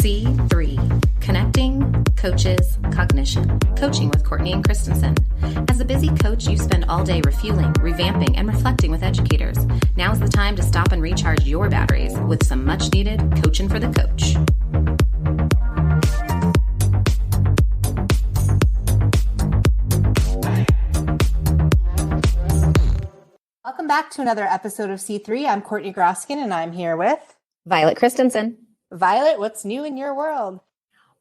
C3, Connecting Coaches Cognition, Coaching with Courtney and Christensen. As a busy coach, you spend all day refueling, revamping, and reflecting with educators. Now's the time to stop and recharge your batteries with some much-needed coaching for the coach. Welcome back to another episode of C3. I'm Courtney Groskin, and I'm here with Violet Christensen. Violet, what's new in your world?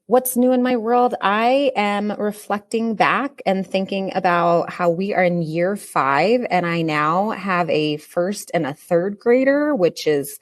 What's new in my world? I am reflecting back and thinking about how we are in year 5, and I now have a first and a third grader, which is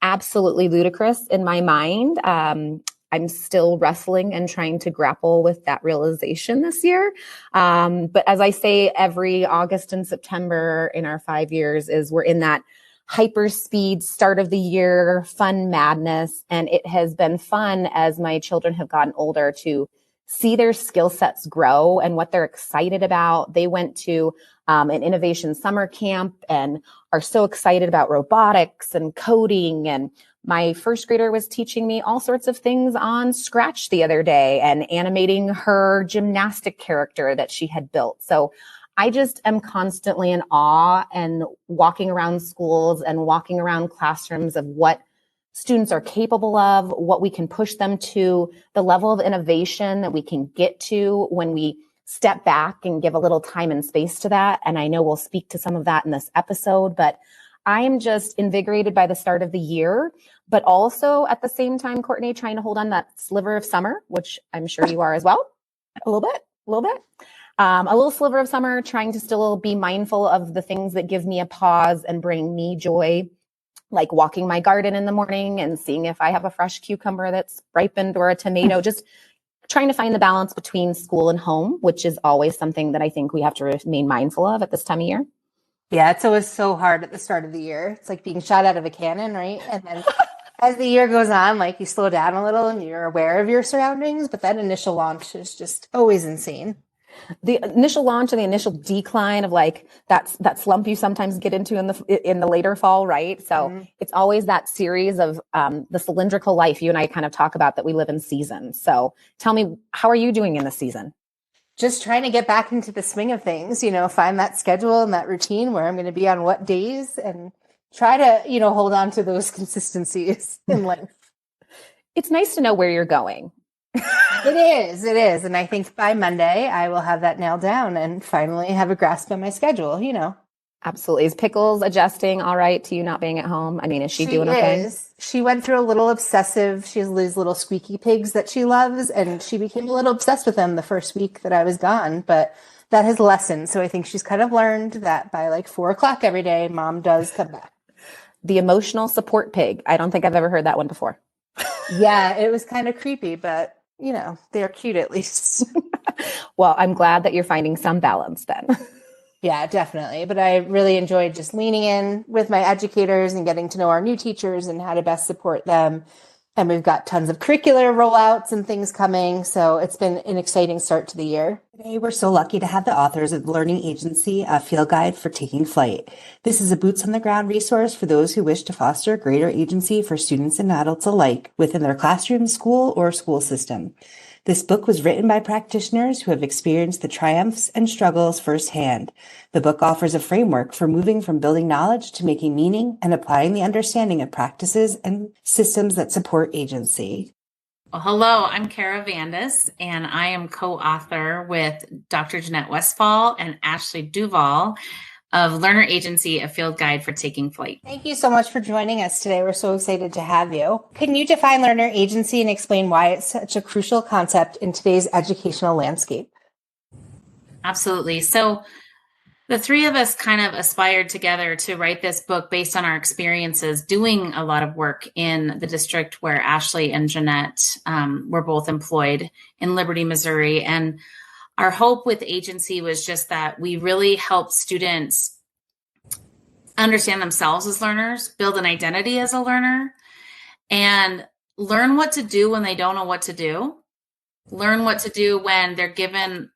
absolutely ludicrous in my mind. I'm still wrestling and trying to grapple with that realization this year. But as I say, every August and September in our 5 years is we're in that hyper speed start of the year, fun madness. And it has been fun as my children have gotten older to see their skill sets grow and what they're excited about. They went to an innovation summer camp and are so excited about robotics and coding. And my first grader was teaching me all sorts of things on Scratch the other day and animating her gymnastic character that she had built. So I just am constantly in awe and walking around schools and walking around classrooms of what students are capable of, what we can push them to, the level of innovation that we can get to when we step back and give a little time and space to that. And I know we'll speak to some of that in this episode, but I am just invigorated by the start of the year, but also at the same time, Courtney, trying to hold on that sliver of summer, which I'm sure you are as well. A little bit. A little sliver of summer, trying to still be mindful of the things that give me a pause and bring me joy, like walking my garden in the morning and seeing if I have a fresh cucumber that's ripened or a tomato, just trying to find the balance between school and home, which is always something that I think we have to remain mindful of at this time of year. Yeah, it's always so hard at the start of the year. It's like being shot out of a cannon, right? And then as the year goes on, like you slow down a little and you're aware of your surroundings, but that initial launch is just always insane. The initial launch and the initial decline of like that slump you sometimes get into in the later fall, right? So It's always that series of the cylindrical life you and I kind of talk about that we live in seasons. So tell me, how are you doing in this season? Just trying to get back into the swing of things, find that schedule and that routine where I'm going to be on what days and try to, hold on to those consistencies in life. It's nice to know where you're going. It is. And I think by Monday, I will have that nailed down and finally have a grasp on my schedule, Absolutely. Is Pickles adjusting all right to you not being at home? I mean, is she doing okay? She went through a little obsessive. She has these little squeaky pigs that she loves, and she became a little obsessed with them the first week that I was gone, but that has lessened. So I think she's kind of learned that by like 4:00 every day, mom does come back. The emotional support pig. I don't think I've ever heard that one before. Yeah, it was kind of creepy, but they're cute at least. Well, I'm glad that you're finding some balance then. Yeah, definitely. But I really enjoyed just leaning in with my educators and getting to know our new teachers and how to best support them. And we've got tons of curricular rollouts and things coming. So it's been an exciting start to the year. Today, we're so lucky to have the authors of Learning Agency, a field guide for taking flight. This is a boots on the ground resource for those who wish to foster greater agency for students and adults alike within their classroom, school, or school system. This book was written by practitioners who have experienced the triumphs and struggles firsthand. The book offers a framework for moving from building knowledge to making meaning and applying the understanding of practices and systems that support agency. Well, hello, I'm Kara Vandis, and I am co-author with Dr. Jeanette Westfall and Ashley Duvall of Learner Agency, a field guide for taking flight. Thank you so much for joining us today. We're so excited to have you. Can you define learner agency and explain why it's such a crucial concept in today's educational landscape? Absolutely. So the three of us kind of aspired together to write this book based on our experiences doing a lot of work in the district where Ashley and Jeanette were both employed in Liberty, Missouri. And our hope with agency was just that we really help students understand themselves as learners, build an identity as a learner, and learn what to do when they don't know what to do, learn what to do when they're given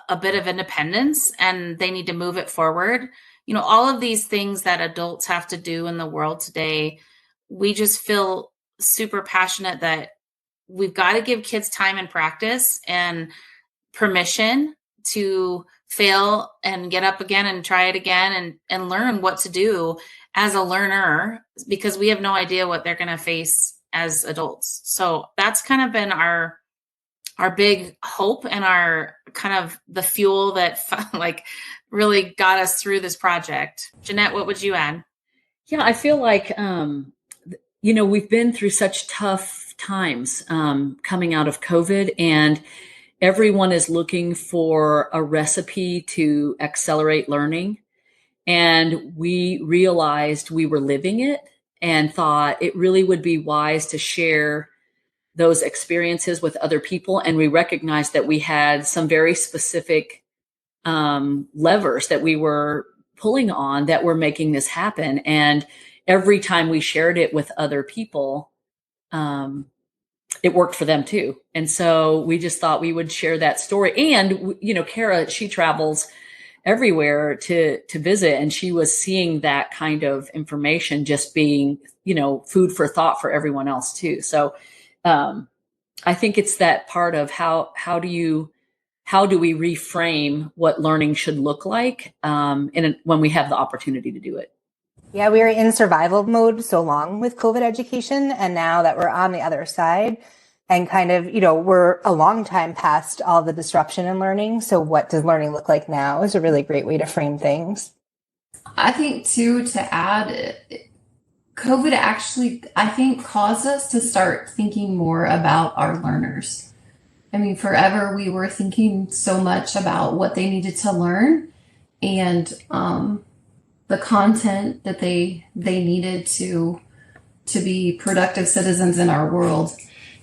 a bit of independence and they need to move it forward. All of these things that adults have to do in the world today, we just feel super passionate that we've got to give kids time and practice and permission to fail and get up again and try it again and learn what to do as a learner, because we have no idea what they're going to face as adults. So that's kind of been our big hope and our kind of the fuel that like really got us through this project. Jeanette, what would you add? Yeah, I feel like, we've been through such tough times coming out of COVID, and everyone is looking for a recipe to accelerate learning. And we realized we were living it and thought it really would be wise to share those experiences with other people. And we recognized that we had some very specific levers that we were pulling on that were making this happen. And every time we shared it with other people, it worked for them too. And so we just thought we would share that story. And, Kara, she travels everywhere to visit, and she was seeing that kind of information just being, food for thought for everyone else too. So I think it's that part of how do we reframe what learning should look like when we have the opportunity to do it. Yeah, we were in survival mode so long with COVID education. And now that we're on the other side and kind of, we're a long time past all the disruption in learning. So what does learning look like now is a really great way to frame things. I think too, to add, COVID actually, I think, caused us to start thinking more about our learners. I mean, forever we were thinking so much about what they needed to learn and the content that they needed to be productive citizens in our world.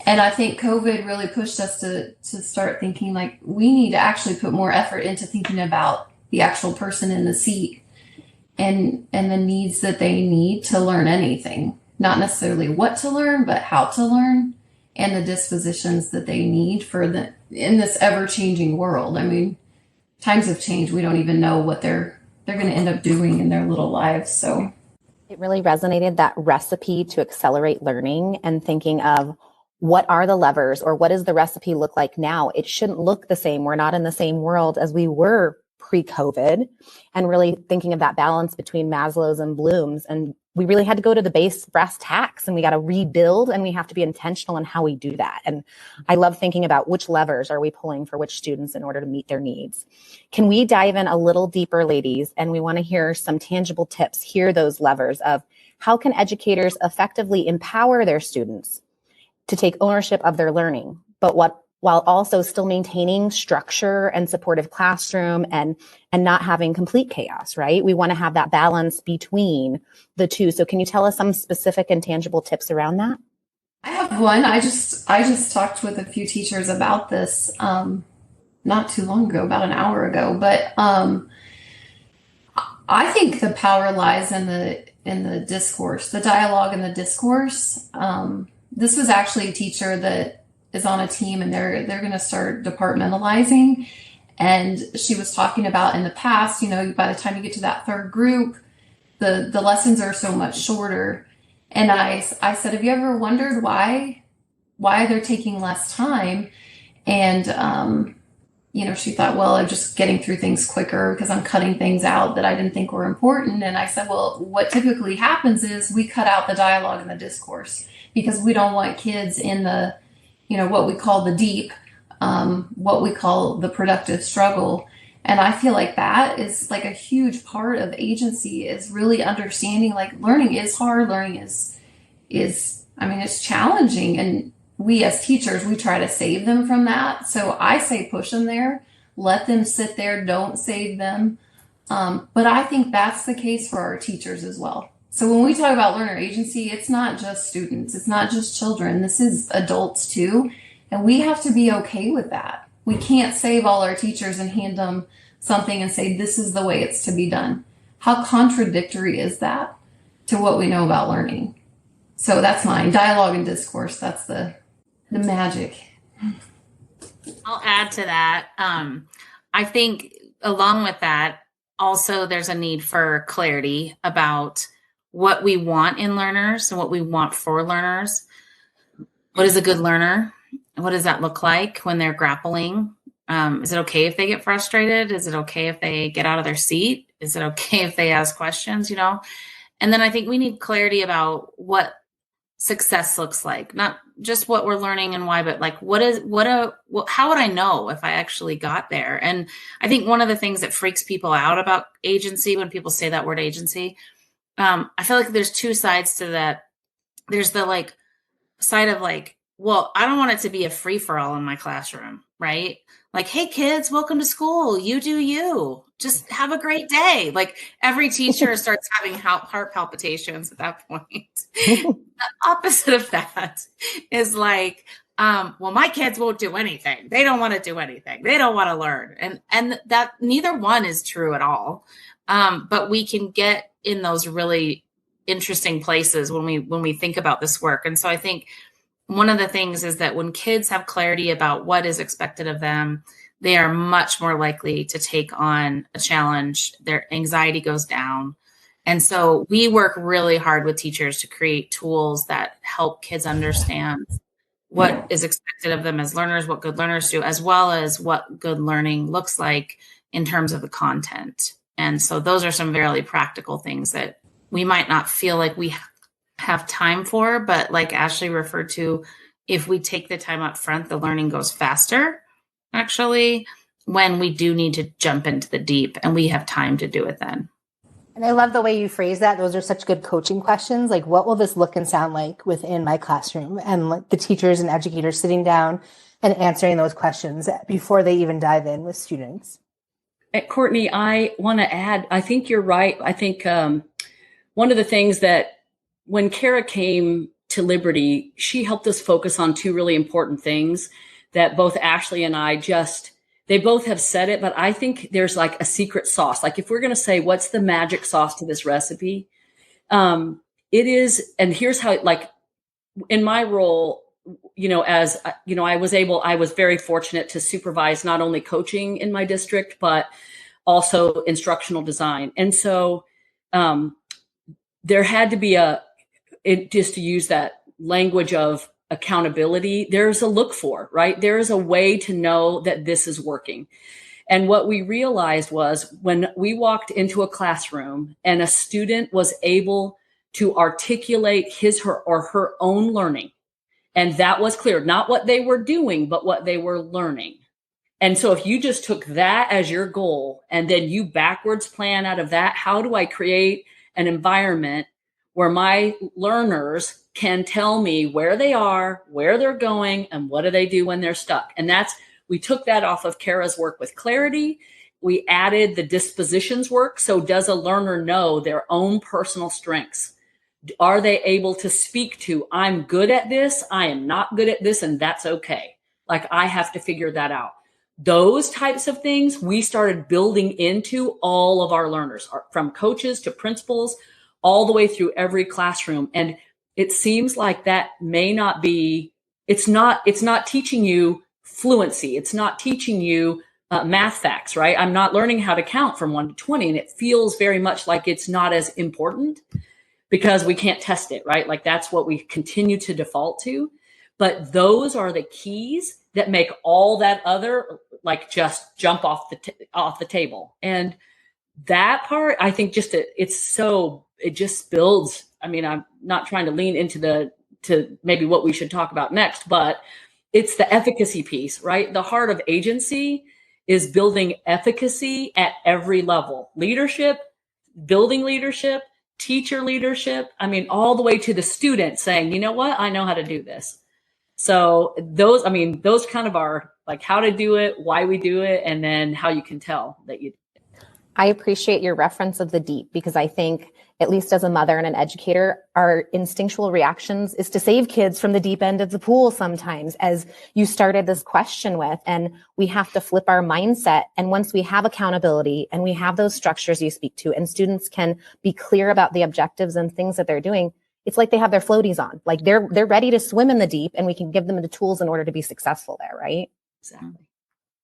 And I think COVID really pushed us to start thinking like we need to actually put more effort into thinking about the actual person in the seat and the needs that they need to learn anything, not necessarily what to learn, but how to learn, and the dispositions that they need in this ever-changing world. I mean, times have changed. We don't even know what they're going to end up doing in their little lives. So it really resonated, that recipe to accelerate learning, and thinking of what are the levers, or what does the recipe look like now? It shouldn't look the same. We're not in the same world as we were pre-COVID, and really thinking of that balance between Maslow's and Bloom's. And we really had to go to the base brass tacks, and we got to rebuild, and we have to be intentional in how we do that. And I love thinking about which levers are we pulling for which students in order to meet their needs. Can we dive in a little deeper, ladies? And we want to hear some tangible tips, hear those levers of how can educators effectively empower their students to take ownership of their learning, but while also still maintaining structure and supportive classroom and not having complete chaos, right? We want to have that balance between the two. So can you tell us some specific and tangible tips around that? I have one. I just talked with a few teachers about this not too long ago, about an hour ago. But I think the power lies in the discourse, the dialogue and the discourse. This was actually a teacher that is on a team, and they're going to start departmentalizing. And she was talking about in the past, by the time you get to that third group, the lessons are so much shorter. And I said, have you ever wondered why they're taking less time? And, she thought, well, I'm just getting through things quicker because I'm cutting things out that I didn't think were important. And I said, well, what typically happens is we cut out the dialogue and the discourse because we don't want kids in the, what we call the deep, what we call the productive struggle. And I feel like that is like a huge part of agency, is really understanding like learning is hard. Learning is it's challenging. And we as teachers, we try to save them from that. So I say push them there, let them sit there, don't save them. But I think that's the case for our teachers as well. So when we talk about learner agency, it's not just students, it's not just children, this is adults too. And we have to be okay with that. We can't save all our teachers and hand them something and say, this is the way it's to be done. How contradictory is that to what we know about learning? So that's mine. Dialogue and discourse. That's the magic. I'll add to that. I think along with that, also there's a need for clarity about what we want in learners and what we want for learners. What is a good learner? what does that look like when they're grappling? Is it okay if they get frustrated? Is it okay if they get out of their seat? Is it okay if they ask questions, And then I think we need clarity about what success looks like, not just what we're learning and why, but like, how would I know if I actually got there? And I think one of the things that freaks people out about agency, when people say that word agency, I feel like there's two sides to that. There's the side of well, I don't want it to be a free for all in my classroom, right? Like, hey kids, welcome to school. You do you. Just have a great day. Like every teacher starts having heart palpitations at that point. The opposite of that is well, my kids won't do anything. They don't want to do anything. They don't want to learn. And that neither one is true at all. But we can get in those really interesting places when we think about this work. And so I think one of the things is that when kids have clarity about what is expected of them, they are much more likely to take on a challenge. Their anxiety goes down. And so we work really hard with teachers to create tools that help kids understand what is expected of them as learners, what good learners do, as well as what good learning looks like in terms of the content. And so those are some very practical things that we might not feel like we have time for, but like Ashley referred to, if we take the time up front, the learning goes faster, actually, when we do need to jump into the deep and we have time to do it then. And I love the way you phrase that. Those are such good coaching questions. Like, what will this look and sound like within my classroom? And like the teachers and educators sitting down and answering those questions before they even dive in with students. Courtney, I want to add, I think you're right. I think one of the things that when Kara came to Liberty, she helped us focus on two really important things that both Ashley and I they both have said it, but I think there's like a secret sauce. Like if we're going to say, what's the magic sauce to this recipe? It is, and here's how, in my role, I was very fortunate to supervise not only coaching in my district, but also instructional design. And so there had to be just to use that language of accountability, there's a look for, right? There is a way to know that this is working. And what we realized was when we walked into a classroom and a student was able to articulate his or her own learning, and that was clear, not what they were doing, but what they were learning. And so if you just took that as your goal and then you backwards plan out of that, how do I create an environment where my learners can tell me where they are, where they're going, and what do they do when they're stuck? And we took that off of Kara's work with clarity. We added the dispositions work. So does a learner know their own personal strengths? Are they able to speak to, I'm good at this, I am not good at this, and that's okay. Like I have to figure that out. Those types of things we started building into all of our learners, from coaches to principals, all the way through every classroom. And it seems like that may not be, it's not teaching you fluency. It's not teaching you math facts, right? I'm not learning how to count from 1 to 20. And it feels very much like it's not as important because we can't test it, right? Like that's what we continue to default to. But those are the keys that make all that other like just jump off the table. And that part, I think it just builds. I mean, I'm not trying to lean into to maybe what we should talk about next, but it's the efficacy piece, right? The heart of agency is building efficacy at every level. Leadership, building leadership, teacher leadership. I mean, all the way to the student saying, you know what? I know how to do this. So those kind of are like how to do it, why we do it, and then how you can tell that you. I appreciate your reference of the deep because I think, at least as a mother and an educator, our instinctual reactions is to save kids from the deep end of the pool sometimes, as you started this question with, and we have to flip our mindset. And once we have accountability and we have those structures you speak to, and students can be clear about the objectives and things that they're doing, it's like they have their floaties on, like they're ready to swim in the deep, and we can give them the tools in order to be successful there, right? Exactly.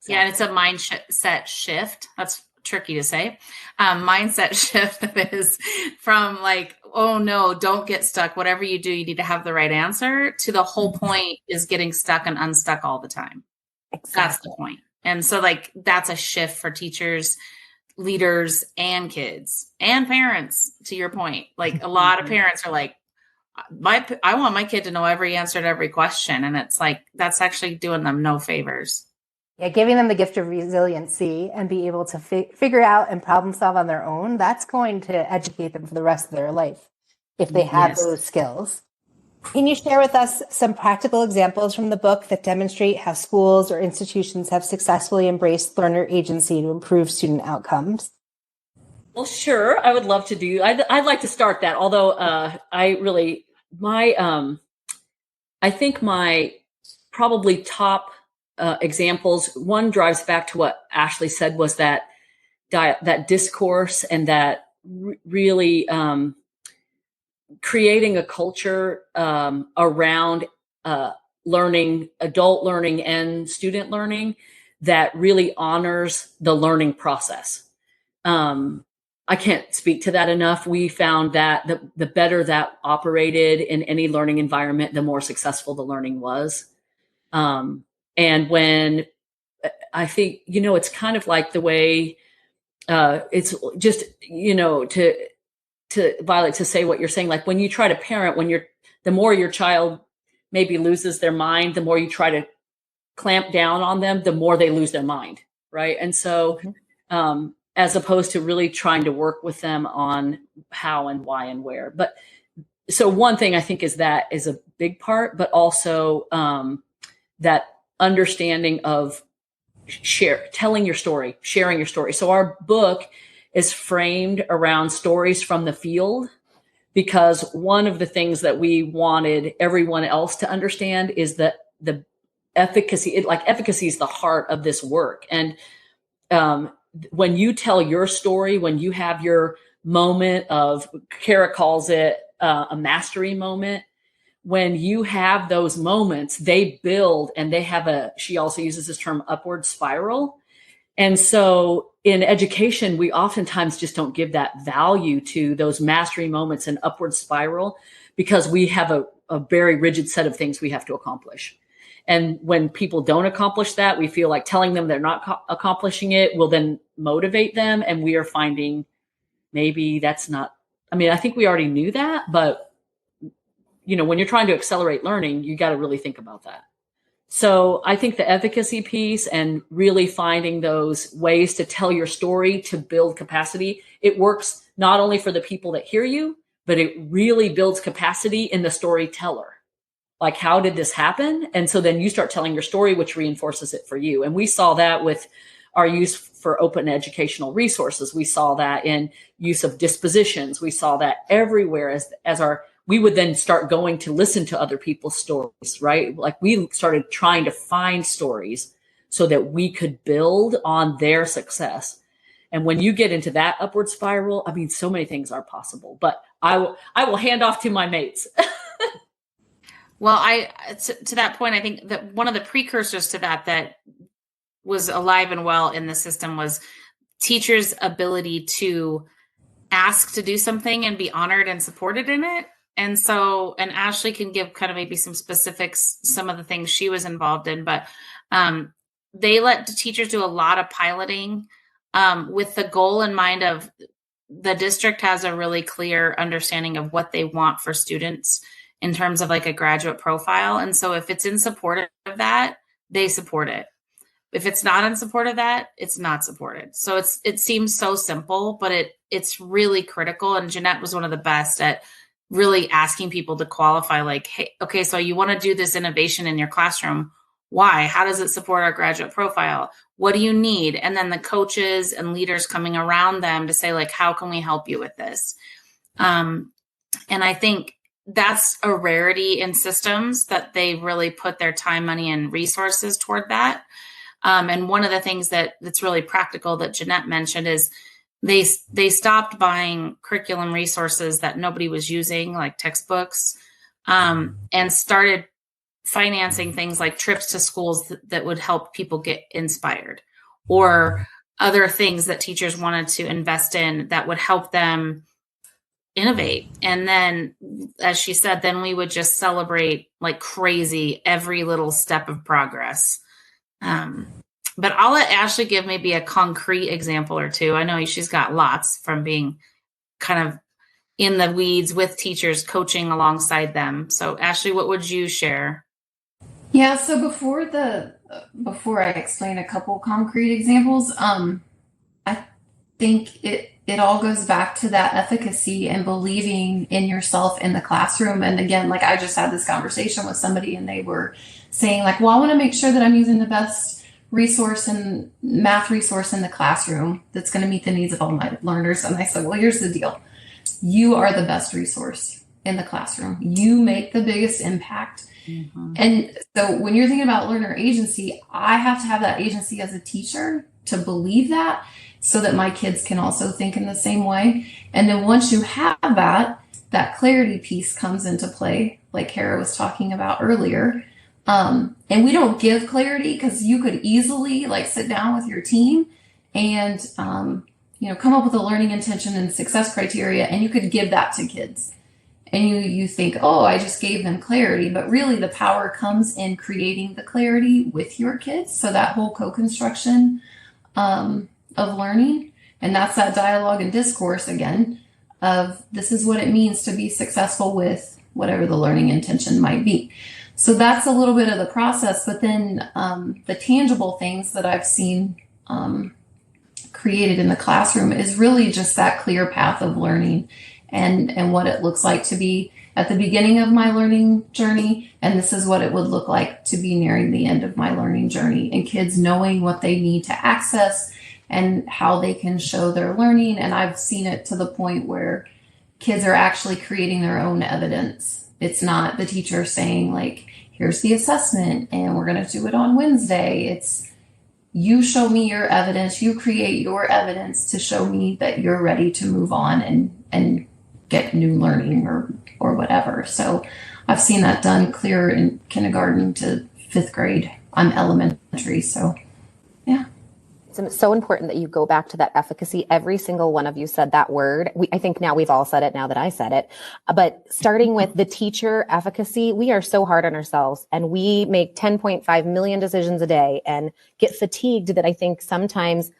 Yeah, and it's a mindset shift. That's tricky to say, mindset shift that is from like, oh no, don't get stuck. Whatever you do, you need to have the right answer, to the whole point is getting stuck and unstuck all the time. Exactly. That's the point. And so like, that's a shift for teachers, leaders, and kids and parents, to your point. Like a lot of parents are like, I want my kid to know every answer to every question. And it's like, that's actually doing them no favors. Yeah, giving them the gift of resiliency and be able to figure out and problem solve on their own, that's going to educate them for the rest of their life if they have those skills. Can you share with us some practical examples from the book that demonstrate how schools or institutions have successfully embraced learner agency to improve student outcomes? Well, sure. I would love to do. I'd like to start that. Although I think my probably top examples, one drives back to what Ashley said, was that discourse, and that really creating a culture around learning, adult learning and student learning, that really honors the learning process. I can't speak to that enough. We found that the better that operated in any learning environment, the more successful the learning was. And when I think, it's kind of like the way it's just, to Violet, to say what you're saying, like when you try to parent, the more your child maybe loses their mind, the more you try to clamp down on them, the more they lose their mind. Right. And so, as opposed to really trying to work with them on how and why and where. But so one thing I think is a big part, but also that understanding of telling your story, sharing your story. So our book is framed around stories from the field, because one of the things that we wanted everyone else to understand is that the efficacy, efficacy is the heart of this work. And when you tell your story, when you have your moment of, Kara calls it a mastery moment, when you have those moments, they build, and they have she also uses this term, upward spiral. And so in education, we oftentimes just don't give that value to those mastery moments and upward spiral, because we have a very rigid set of things we have to accomplish. And when people don't accomplish that, we feel like telling them they're not accomplishing it will then motivate them. And we are finding maybe that's not, I think we already knew that, but when you're trying to accelerate learning, you got to really think about that. So I think the efficacy piece and really finding those ways to tell your story to build capacity, it works not only for the people that hear you, but it really builds capacity in the storyteller. Like, how did this happen? And so then you start telling your story, which reinforces it for you. And we saw that with our use for open educational resources. We saw that in use of dispositions. We saw that everywhere we would then start going to listen to other people's stories, right? Like we started trying to find stories so that we could build on their success. And when you get into that upward spiral, so many things are possible, but I will hand off to my mates. Well, to that point, I think that one of the precursors to that was alive and well in the system was teachers' ability to ask to do something and be honored and supported in it. And so, and Ashley can give kind of maybe some specifics, some of the things she was involved in, but they let the teachers do a lot of piloting with the goal in mind of the district has a really clear understanding of what they want for students in terms of like a graduate profile. And so if it's in support of that, they support it. If it's not in support of that, it's not supported. So it seems so simple, but it's really critical. And Jeanette was one of the best at really asking people to qualify, like, hey, okay, so you want to do this innovation in your classroom. Why? How does it support our graduate profile? What do you need? And then the coaches and leaders coming around them to say, like, how can we help you with this? And I think that's a rarity in systems that they really put their time, money, and resources toward that. And one of the things that's really practical that Jeanette mentioned is they stopped buying curriculum resources that nobody was using, like textbooks, and started financing things like trips to schools that would help people get inspired, or other things that teachers wanted to invest in that would help them innovate. And then, as she said, then we would just celebrate like crazy every little step of progress. But I'll let Ashley give maybe a concrete example or two. I know she's got lots from being kind of in the weeds with teachers, coaching alongside them. So Ashley, what would you share? Yeah, so before I explain a couple concrete examples, I think it all goes back to that efficacy and believing in yourself in the classroom. And again, like I just had this conversation with somebody and they were saying like, well, I want to make sure that I'm using the best resource and math resource in the classroom that's going to meet the needs of all my learners. And I said, well, here's the deal. You are the best resource in the classroom. You make the biggest impact. Mm-hmm. And so when you're thinking about learner agency, I have to have that agency as a teacher to believe that so that my kids can also think in the same way. And then once you have that clarity piece comes into play, like Kara was talking about earlier. And we don't give clarity because you could easily like sit down with your team and, come up with a learning intention and success criteria, and you could give that to kids. And you think, oh, I just gave them clarity. But really the power comes in creating the clarity with your kids. So that whole co-construction of learning. And that's that dialogue and discourse again of this is what it means to be successful with whatever the learning intention might be. So that's a little bit of the process. But then the tangible things that I've seen created in the classroom is really just that clear path of learning and what it looks like to be at the beginning of my learning journey. And this is what it would look like to be nearing the end of my learning journey, and kids knowing what they need to access and how they can show their learning. And I've seen it to the point where kids are actually creating their own evidence. It's not the teacher saying like, here's the assessment and we're going to do it on Wednesday. It's you show me your evidence, you create your evidence to show me that you're ready to move on and get new learning or whatever. So I've seen that done clear in kindergarten to 5th grade. I'm elementary, so yeah. It's so important that you go back to that efficacy. Every single one of you said that word. I think now we've all said it now that I said it. But starting with the teacher efficacy, we are so hard on ourselves and we make 10.5 million decisions a day and get fatigued that I think sometimes,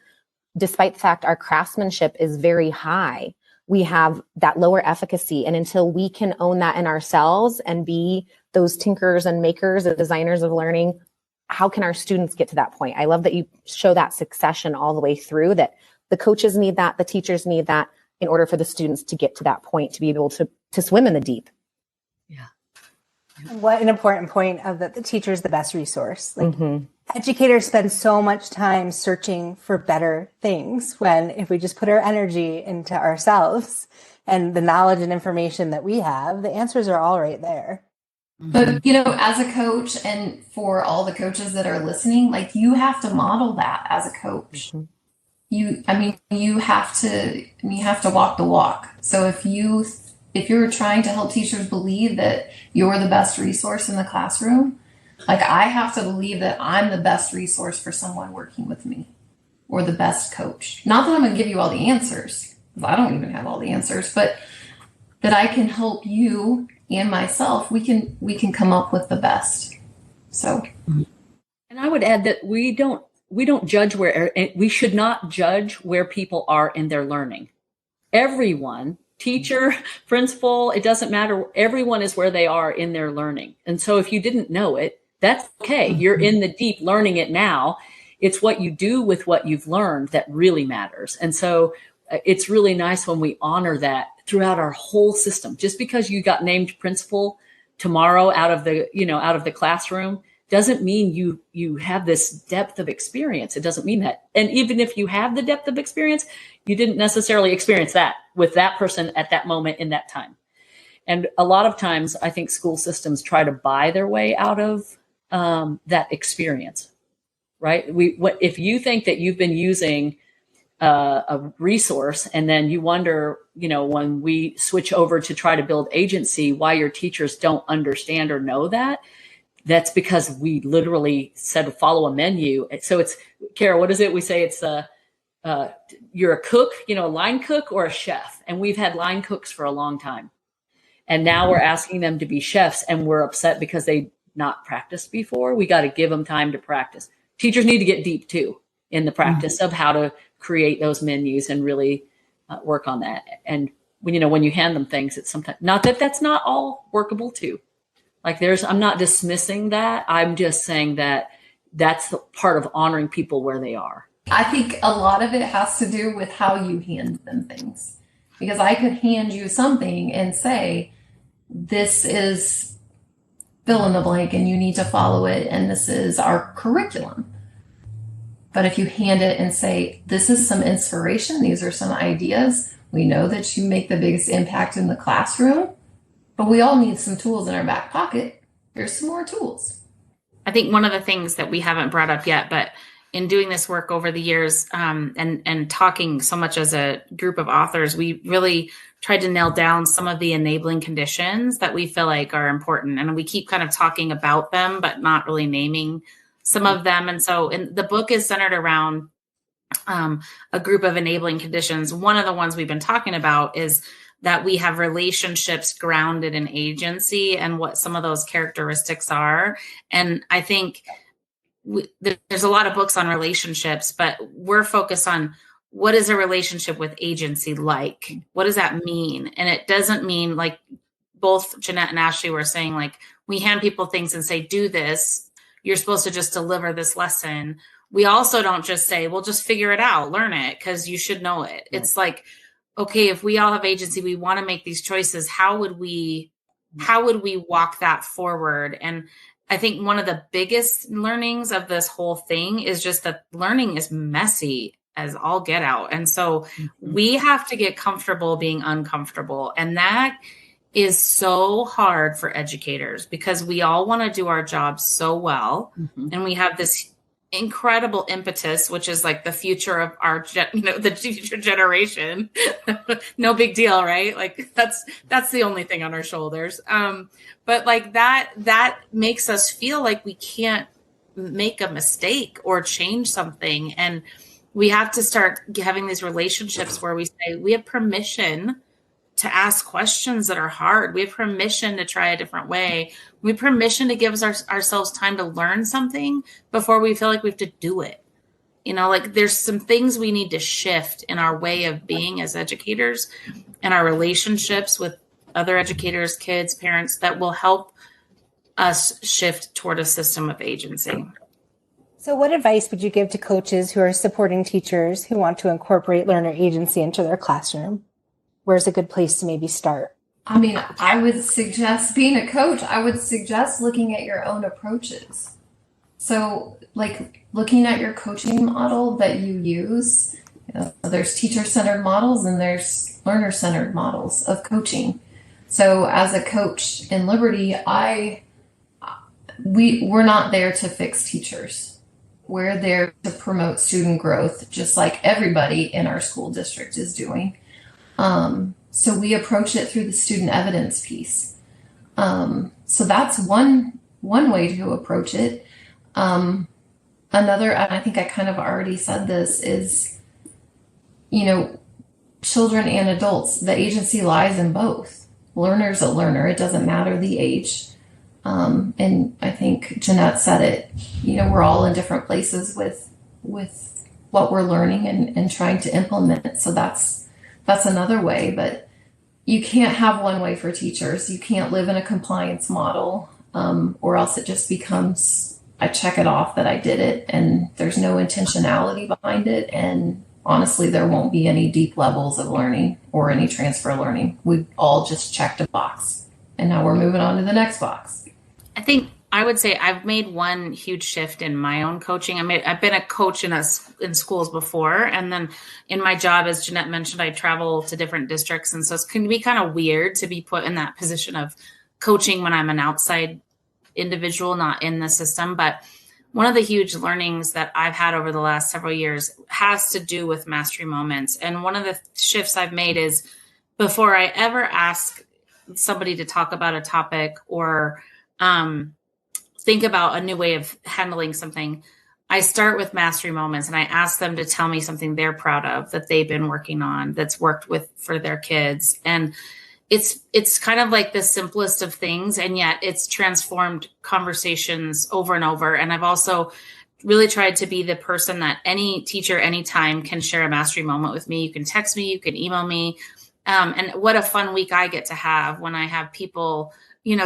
despite the fact our craftsmanship is very high, we have that lower efficacy. And until we can own that in ourselves and be those tinkers and makers and designers of learning, how can our students get to that point? I love that you show that succession all the way through, that the coaches need that, the teachers need that in order for the students to get to that point, to be able to swim in the deep. Yeah. What an important point of that the teacher is the best resource. Like educators spend so much time searching for better things when if we just put our energy into ourselves and the knowledge and information that we have, the answers are all right there. But, as a coach and for all the coaches that are listening, like you have to model that as a coach. You have to walk the walk. So if you're trying to help teachers believe that you're the best resource in the classroom, like I have to believe that I'm the best resource for someone working with me or the best coach. Not that I'm going to give you all the answers, because I don't even have all the answers, but that I can help you and myself, we can come up with the best. So, and I would add that we don't judge we should not judge where people are in their learning. Everyone, teacher, principal, it doesn't matter. Everyone is where they are in their learning. And so if you didn't know it, that's okay. You're in the deep learning it now. It's what you do with what you've learned that really matters. And so it's really nice when we honor that throughout our whole system. Just because you got named principal tomorrow out of the classroom doesn't mean you have this depth of experience. It doesn't mean that. And even if you have the depth of experience, you didn't necessarily experience that with that person at that moment in that time. And a lot of times I think school systems try to buy their way out of that experience, right? If you think that you've been using a resource and then you wonder, when we switch over to try to build agency, why your teachers don't understand or know that's because we literally said follow a menu. So it's, Kara, what is it? We say it's you're a cook, a line cook or a chef. And we've had line cooks for a long time. And now we're asking them to be chefs, and we're upset because they not practiced before. We got to give them time to practice. Teachers need to get deep too in the practice of how to create those menus and really work on that. And when you hand them things, it's sometimes not that that's not all workable too. Like I'm not dismissing that. I'm just saying that that's the part of honoring people where they are. I think a lot of it has to do with how you hand them things, because I could hand you something and say, this is fill in the blank and you need to follow it, and this is our curriculum. But if you hand it and say, this is some inspiration, these are some ideas, we know that you make the biggest impact in the classroom, but we all need some tools in our back pocket. Here's some more tools. I think one of the things that we haven't brought up yet, but in doing this work over the years and talking so much as a group of authors, we really tried to nail down some of the enabling conditions that we feel like are important. And we keep kind of talking about them, but not really naming some of them. And so the book is centered around a group of enabling conditions. One of the ones we've been talking about is that we have relationships grounded in agency and what some of those characteristics are. And I think there's a lot of books on relationships, but we're focused on what is a relationship with agency like? What does that mean? And it doesn't mean, like both Jeanette and Ashley were saying, like we hand people things and say, do this. You're supposed to just deliver this lesson. We also don't just say, well, just figure it out, learn it, because you should know it. It's like, okay, if we all have agency, we want to make these choices. How would we walk that forward? And I think one of the biggest learnings of this whole thing is just that learning is messy as all get out. And so we have to get comfortable being uncomfortable. And that is so hard for educators because we all want to do our jobs so well. And we have this incredible impetus, which is like the future of our, the future generation. No big deal, right? Like that's the only thing on our shoulders. But like that makes us feel like we can't make a mistake or change something. And we have to start having these relationships where we say we have permission to ask questions that are hard. We have permission to try a different way. We have permission to give ourselves time to learn something before we feel like we have to do it. Like there's some things we need to shift in our way of being as educators and our relationships with other educators, kids, parents that will help us shift toward a system of agency. So what advice would you give to coaches who are supporting teachers who want to incorporate learner agency into their classroom? Where's a good place to maybe start? I mean, I would suggest being a coach, I would suggest looking at your own approaches. So like looking at your coaching model that you use, there's teacher-centered models and there's learner-centered models of coaching. So as a coach in Liberty, we're not there to fix teachers. We're there to promote student growth, just like everybody in our school district is doing. So we approach it through the student evidence piece. So that's one way to approach it. Another, and I think I kind of already said this, is, children and adults, the agency lies in both. Learner's a learner. It doesn't matter the age. And I think Jeanette said it, we're all in different places with what we're learning and trying to implement. So that's another way, but you can't have one way for teachers. You can't live in a compliance model, or else it just becomes, I check it off that I did it and there's no intentionality behind it. And honestly, there won't be any deep levels of learning or any transfer learning. We've all just checked a box and now we're moving on to the next box. I think I would say I've made one huge shift in my own coaching. I've been a coach in schools before. And then in my job, as Jeanette mentioned, I travel to different districts. And so it can be kind of weird to be put in that position of coaching when I'm an outside individual, not in the system. But one of the huge learnings that I've had over the last several years has to do with mastery moments. And one of the shifts I've made is before I ever ask somebody to talk about a topic or think about a new way of handling something, I start with mastery moments and I ask them to tell me something they're proud of that they've been working on, that's worked with for their kids. And it's kind of like the simplest of things, and yet it's transformed conversations over and over. And I've also really tried to be the person that any teacher anytime can share a mastery moment with me. You can text me, you can email me. And what a fun week I get to have when I have people,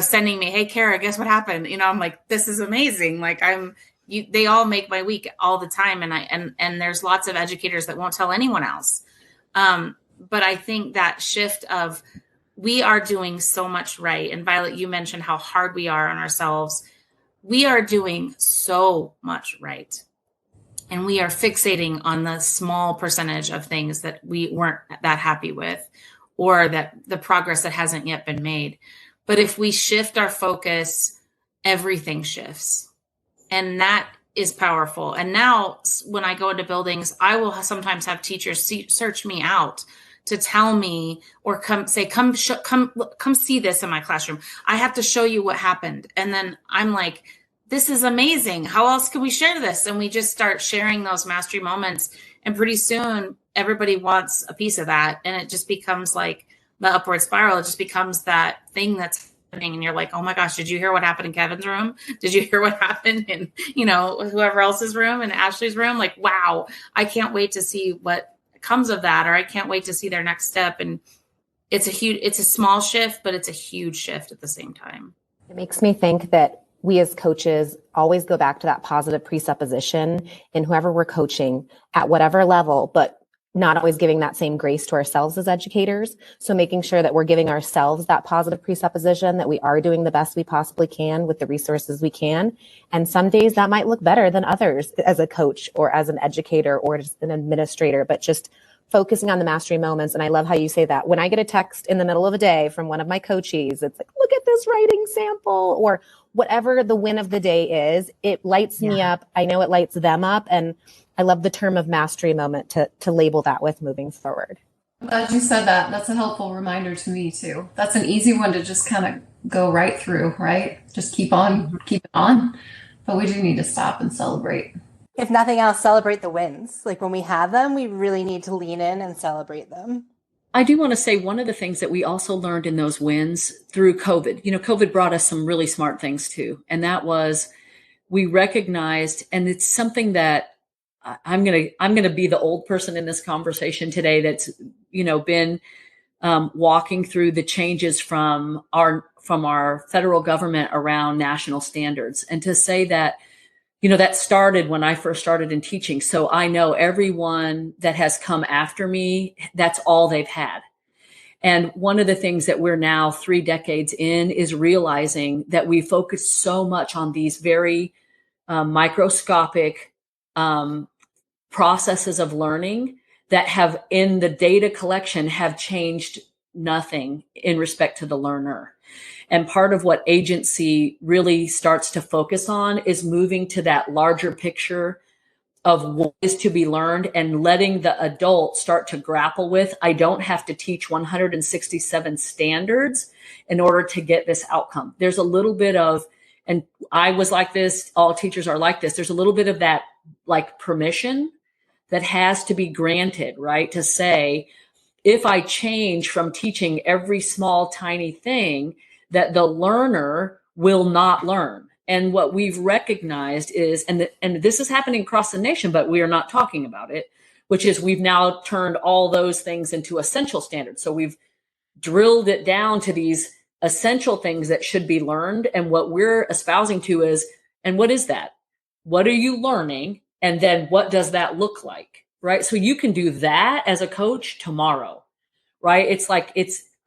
sending me, hey, Kara, guess what happened? I'm like, this is amazing. Like they all make my week all the time. And there's lots of educators that won't tell anyone else. But I think that shift of, we are doing so much right. And Violet, you mentioned how hard we are on ourselves. We are doing so much right. And we are fixating on the small percentage of things that we weren't that happy with, or that the progress that hasn't yet been made. But if we shift our focus, everything shifts. And that is powerful. And now when I go into buildings, I will sometimes have teachers search me out to tell me, or come see this in my classroom. I have to show you what happened. And then I'm like, this is amazing. How else can we share this? And we just start sharing those mastery moments. And pretty soon everybody wants a piece of that. And it just becomes like the upward spiral. It just becomes that thing that's happening. And you're like, oh my gosh, did you hear what happened in Kevin's room? Did you hear what happened in, whoever else's room, in Ashley's room? Like, wow, I can't wait to see what comes of that, or I can't wait to see their next step. And it's a small shift, but it's a huge shift at the same time. It makes me think that we as coaches always go back to that positive presupposition in whoever we're coaching at whatever level, but not always giving that same grace to ourselves as educators. So making sure that we're giving ourselves that positive presupposition that we are doing the best we possibly can with the resources we can. And some days that might look better than others as a coach or as an educator or as an administrator, but just focusing on the mastery moments. And I love how you say that. When I get a text in the middle of a day from one of my coachees, it's like, look at this writing sample, or whatever the win of the day is, it lights me up. I know it lights them up. And I love the term of mastery moment to label that with moving forward. I'm glad you said that. That's a helpful reminder to me too. That's an easy one to just kind of go right through, right? Just keep on. But we do need to stop and celebrate. If nothing else, celebrate the wins. Like when we have them, we really need to lean in and celebrate them. I do want to say one of the things that we also learned in those wins through COVID, COVID brought us some really smart things too. And that was, we recognized, and it's something that I'm going to be the old person in this conversation today that's, been walking through the changes from our federal government around national standards. And to say that, that started when I first started in teaching. So I know everyone that has come after me, that's all they've had. And one of the things that we're now 3 decades in is realizing that we focus so much on these very microscopic processes of learning that have, in the data collection, have changed nothing in respect to the learner. And part of what agency really starts to focus on is moving to that larger picture of what is to be learned and letting the adult start to grapple with, I don't have to teach 167 standards in order to get this outcome. There's a little bit of, and I was like this, all teachers are like this, there's a little bit of that like permission that has to be granted, right? To say, if I change from teaching every small tiny thing, that the learner will not learn. And what we've recognized is, and this is happening across the nation, but we are not talking about it, which is we've now turned all those things into essential standards. So we've drilled it down to these essential things that should be learned. And what we're espousing to is, and what is that? What are you learning? And then what does that look like? Right? So you can do that as a coach tomorrow, right? It's like,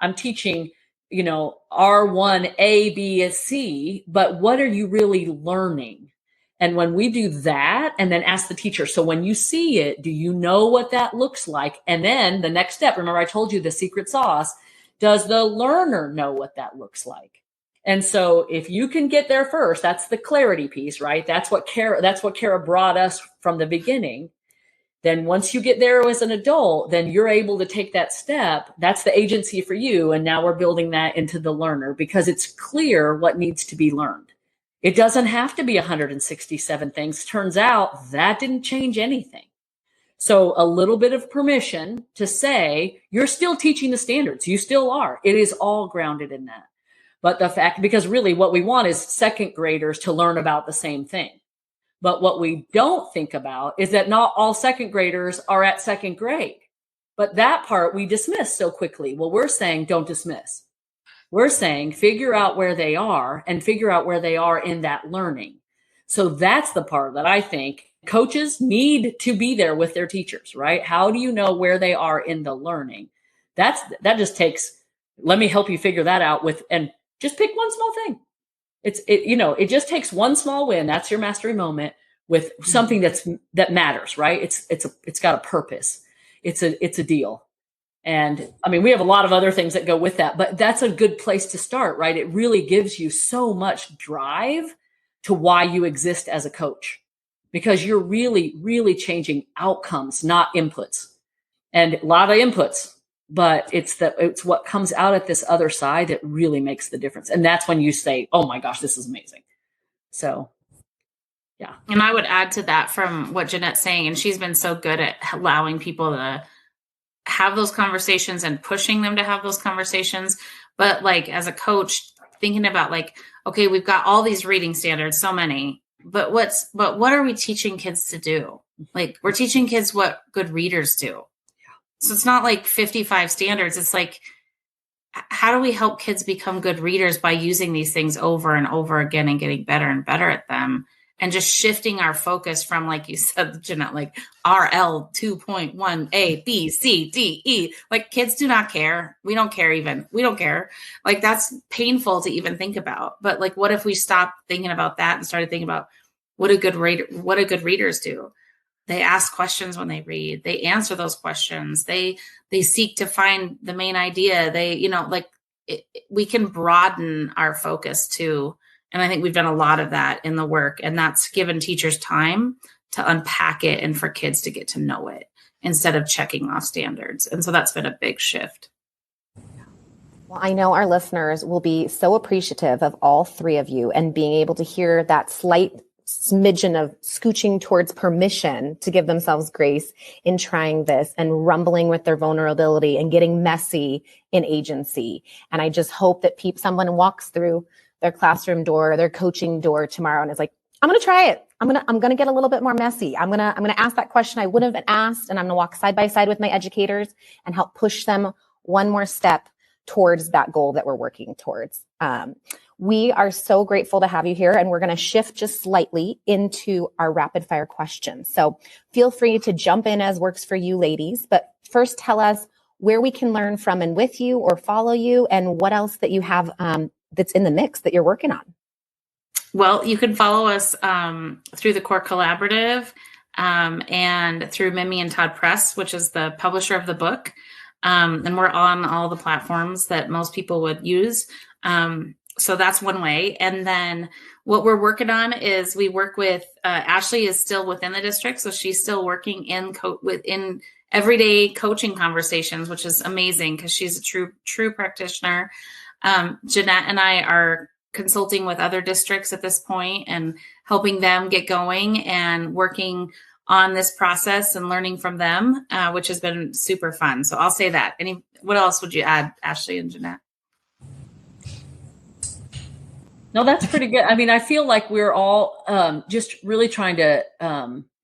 I'm teaching, R1, A, B, and C, but what are you really learning? And when we do that and then ask the teacher, so when you see it, do you know what that looks like? And then the next step, remember I told you the secret sauce, does the learner know what that looks like? And so if you can get there first, that's the clarity piece, right? That's what Kara brought us from the beginning. Then once you get there as an adult, then you're able to take that step. That's the agency for you. And now we're building that into the learner because it's clear what needs to be learned. It doesn't have to be 167 things. Turns out that didn't change anything. So a little bit of permission to say, you're still teaching the standards. You still are. It is all grounded in that. But the fact, because really what we want is second graders to learn about the same thing. But what we don't think about is that not all second graders are at second grade. But that part we dismiss so quickly. Well, we're saying don't dismiss. We're saying figure out where they are and figure out where they are in that learning. So that's the part that I think coaches need to be there with their teachers, right? How do you know where they are in the learning? That just takes, let me help you figure that out with, and just pick one small thing. It just takes one small win. That's your mastery moment with something that matters, right? It's got a purpose. It's a deal. And I mean, we have a lot of other things that go with that, but that's a good place to start, right? It really gives you so much drive to why you exist as a coach, because you're really, really changing outcomes, not inputs. And a lot of inputs, but it's what comes out at this other side that really makes the difference. And that's when you say, oh my gosh, this is amazing. So, yeah. And I would add to that from what Jeanette's saying, and she's been so good at allowing people to have those conversations and pushing them to have those conversations. But like, as a coach, thinking about like, okay, we've got all these reading standards, so many, but what are we teaching kids to do? Like, we're teaching kids what good readers do. So it's not like 55 standards. It's like, how do we help kids become good readers by using these things over and over again and getting better and better at them? And just shifting our focus from, like you said, Jeanette, like RL 2.1, A, B, C, D, E. Like, kids do not care. We don't care even. We don't care. Like, that's painful to even think about. But like, what if we stopped thinking about that and started thinking about what do good readers do? They ask questions when they read. They answer those questions. They seek to find the main idea. We can broaden our focus too. And I think we've done a lot of that in the work, and that's given teachers time to unpack it and for kids to get to know it instead of checking off standards. And so that's been a big shift. Well, I know our listeners will be so appreciative of all three of you and being able to hear that slight smidgen of scooching towards permission to give themselves grace in trying this and rumbling with their vulnerability and getting messy in agency. And I just hope that someone walks through their classroom door, their coaching door tomorrow and is like, I'm going to try it. I'm going to get a little bit more messy. I'm going to ask that question I wouldn't have asked, and I'm going to walk side by side with my educators and help push them one more step towards that goal that we're working towards. We are so grateful to have you here, and we're going to shift just slightly into our rapid fire questions. So feel free to jump in as works for you ladies, but first tell us where we can learn from and with you or follow you, and what else that you have that's in the mix that you're working on. Well, you can follow us through the Core Collaborative and through Mimi and Todd Press, which is the publisher of the book. And we're on all the platforms that most people would use. So that's one way. And then what we're working on is we work with, Ashley is still within the district. So she's still working in everyday coaching conversations, which is amazing because she's a true practitioner. Jeanette and I are consulting with other districts at this point and helping them get going and working on this process and learning from them, which has been super fun. So I'll say that. What else would you add, Ashley and Jeanette? No, that's pretty good. I mean, I feel like we're all just really trying to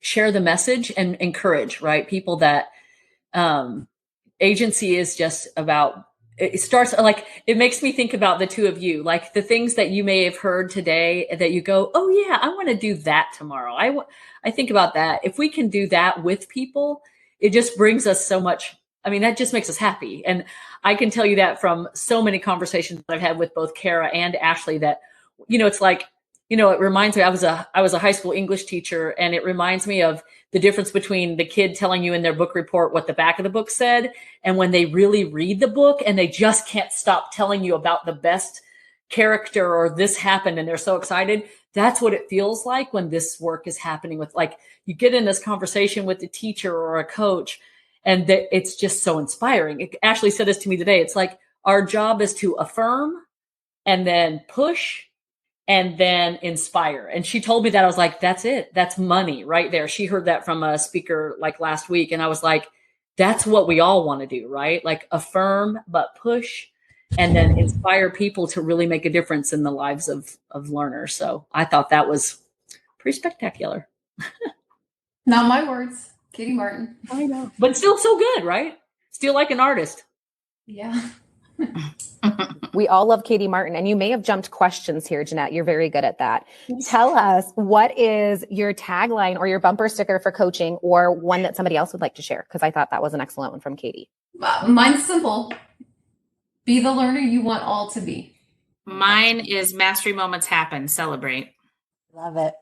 share the message and encourage, right? People that agency is just about. It starts like, it makes me think about the two of you, like the things that you may have heard today that you go, oh yeah, I want to do that tomorrow. I think about that. If we can do that with people, it just brings us so much. I mean, that just makes us happy. And I can tell you that from so many conversations that I've had with both Kara and Ashley that, it's like, it reminds me, I was a high school English teacher, and it reminds me of the difference between the kid telling you in their book report what the back of the book said, and when they really read the book and they just can't stop telling you about the best character or this happened and they're so excited. That's what it feels like when this work is happening with, like, you get in this conversation with a teacher or a coach, and it's just so inspiring. Ashley said this to me today. It's like our job is to affirm and then push and then inspire. And she told me that. I was like, that's it. That's money right there. She heard that from a speaker like last week. And I was like, that's what we all want to do, right? Like affirm, but push, and then inspire people to really make a difference in the lives of learners. So I thought that was pretty spectacular. Not my words, Katie Martin. I know. But still so good, right? Still like an artist. Yeah. We all love Katie Martin, and you may have jumped questions here, Jeanette. You're very good at that. Tell us, what is your tagline or your bumper sticker for coaching, or one that somebody else would like to share? Because I thought that was an excellent one from Katie. Mine's simple. Be the learner you want all to be. Mine is mastery moments happen, celebrate. Love it.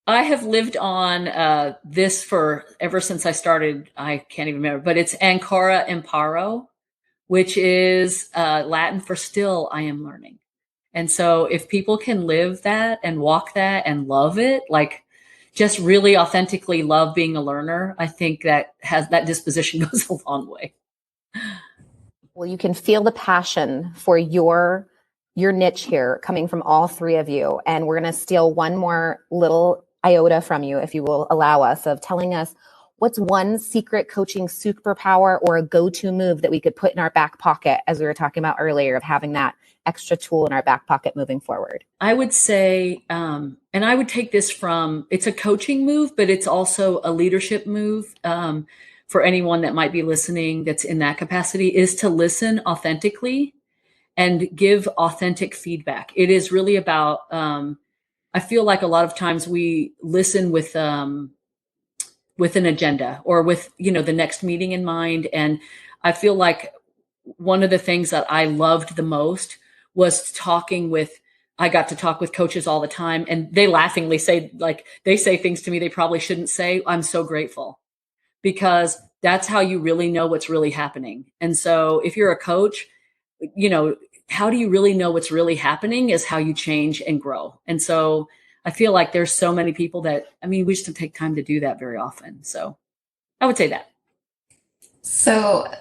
I have lived on this for ever since I started. I can't even remember, but it's Ancora Imparo, which is Latin for still I am learning. And so if people can live that and walk that and love it, like just really authentically love being a learner, I think that disposition goes a long way. Well, you can feel the passion for your niche here coming from all three of you. And we're going to steal one more little iota from you, if you will allow us, of telling us what's one secret coaching superpower or a go-to move that we could put in our back pocket, as we were talking about earlier, of having that extra tool in our back pocket moving forward. I would say, and I would take this from, it's a coaching move, but it's also a leadership move for anyone that might be listening that's in that capacity, is to listen authentically and give authentic feedback. It is really about, I feel like a lot of times we listen with an agenda or with, the next meeting in mind. And I feel like one of the things that I loved the most was I got to talk with coaches all the time, and they laughingly say, like, they say things to me they probably shouldn't say. I'm so grateful, because that's how you really know what's really happening. And so if you're a coach, how do you really know what's really happening is how you change and grow. And so I feel like there's so many people that, we just don't take time to do that very often. So I would say that. So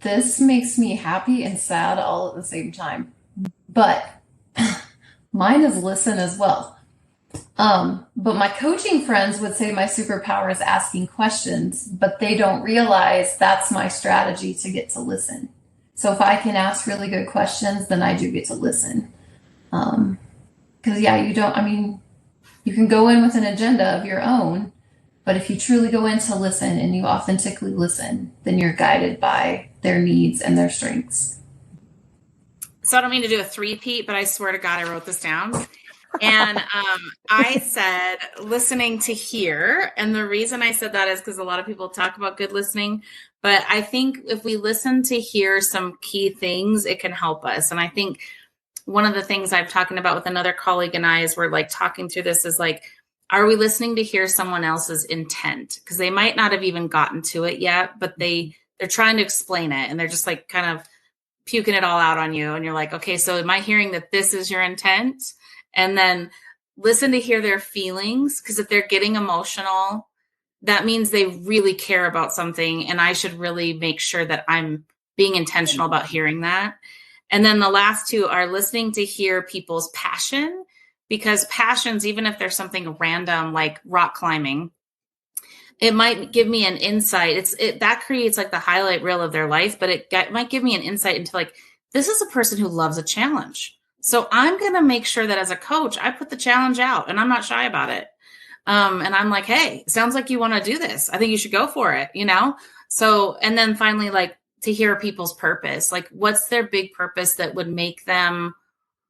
this makes me happy and sad all at the same time. But mine is listen as well. But my coaching friends would say my superpower is asking questions, but they don't realize that's my strategy to get to listen. So if I can ask really good questions, then I do get to listen. Because you can go in with an agenda of your own, but if you truly go in to listen and you authentically listen, then you're guided by their needs and their strengths. So I don't mean to do a three-peat, but I swear to God, I wrote this down. And I said listening to hear. And the reason I said that is because a lot of people talk about good listening. But I think if we listen to hear some key things, it can help us. And I think one of the things I'm talking about with another colleague and I, as we're like talking through this, is like, are we listening to hear someone else's intent? Because they might not have even gotten to it yet, but they're trying to explain it. And they're just like kind of puking it all out on you. And you're like, okay, so am I hearing that this is your intent? And then listen to hear their feelings. Because if they're getting emotional, that means they really care about something. And I should really make sure that I'm being intentional about hearing that. And then the last two are listening to hear people's passion, because passions, even if there's something random like rock climbing, it might give me an insight. That creates like the highlight reel of their life, but it might give me an insight into like, this is a person who loves a challenge. So I'm going to make sure that as a coach, I put the challenge out and I'm not shy about it. And I'm like, hey, sounds like you want to do this. I think you should go for it, So, and then finally, like, to hear people's purpose, like what's their big purpose that would make them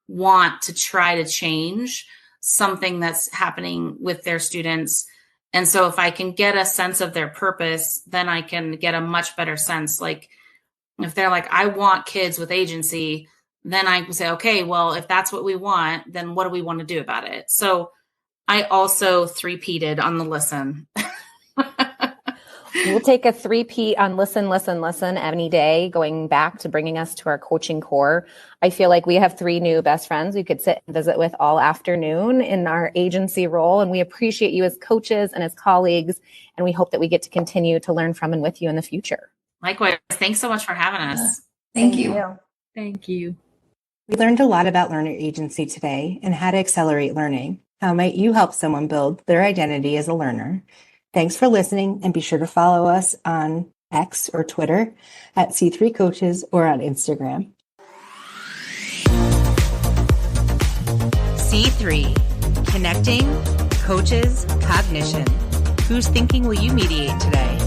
want to try to change something that's happening with their students. And so if I can get a sense of their purpose, then I can get a much better sense. Like if they're like, I want kids with agency, then I can say, okay, well, if that's what we want, then what do we want to do about it? So I also three-peated on the listen. We'll take a three-peat on listen any day, going back to bringing us to our coaching core. I feel like we have three new best friends we could sit and visit with all afternoon in our agency role. And we appreciate you as coaches and as colleagues. And we hope that we get to continue to learn from and with you in the future. Likewise. Thanks so much for having us. Thank you. Thank you. We learned a lot about learner agency today and how to accelerate learning. How might you help someone build their identity as a learner? Thanks for listening, and be sure to follow us on X or Twitter at C3 Coaches or on Instagram. C3, connecting, coaches, cognition. Whose thinking will you mediate today?